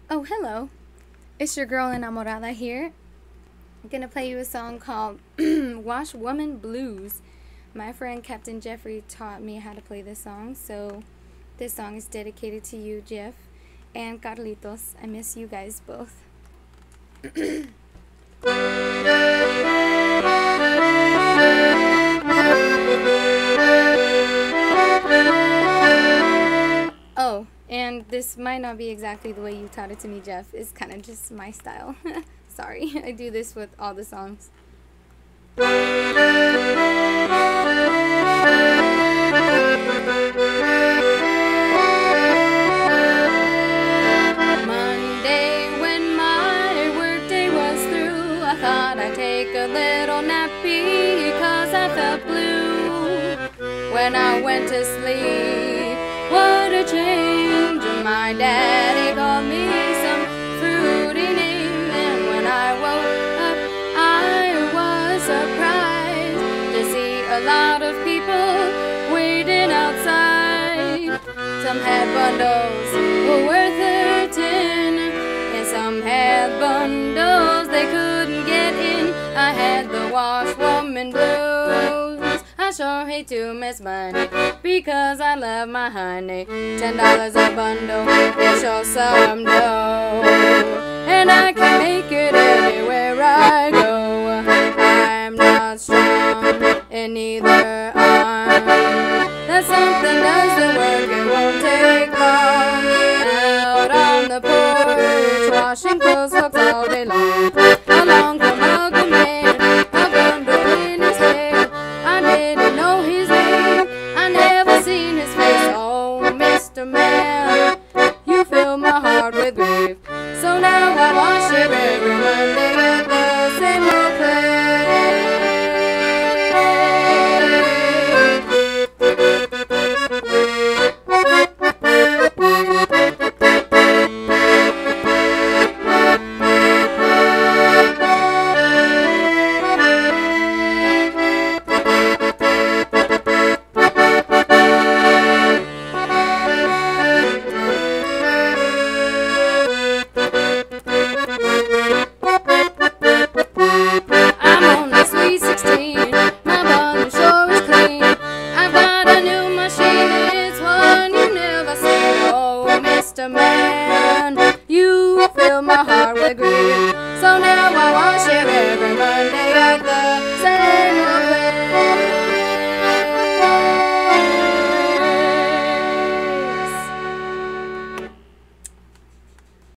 Oh, hello. It's your girl Enamorada here. I'm gonna play you a song called Wash Woman Blues. My friend Captain Jeffrey taught me how to play this song, so this song is dedicated to you, Jeff, and Carlitos. I miss you guys both. Oh, and this might not be exactly the way you taught it to me, Jeff. It's kind of just my style. Sorry, I do this with all the songs. Monday, when my workday was through, I thought I'd take a little nap because I felt blue. When I went to sleep, what a change! My daddy called me some fruity name, and when I woke up, I was surprised to see a lot of people waiting outside. Some had bundles worth 10, and some had bundles they couldn't get in. I had the washwoman blues. I sure hate to miss money because I love my honey. $10 a bundle, it sure some dough, and I can make it anywhere I go. I'm not strong in either arm. That's something does the work, it won't take long. Out on the porch, washing clothes, folks all day long. Along come Uncle Man, a bundle in his hair. I didn't know his name, I never seen his face. Oh, Mr. Man, you fill my heart with grief. So now I wash it every Monday at the same old Man, you fill my heart with grief. So now I wash it every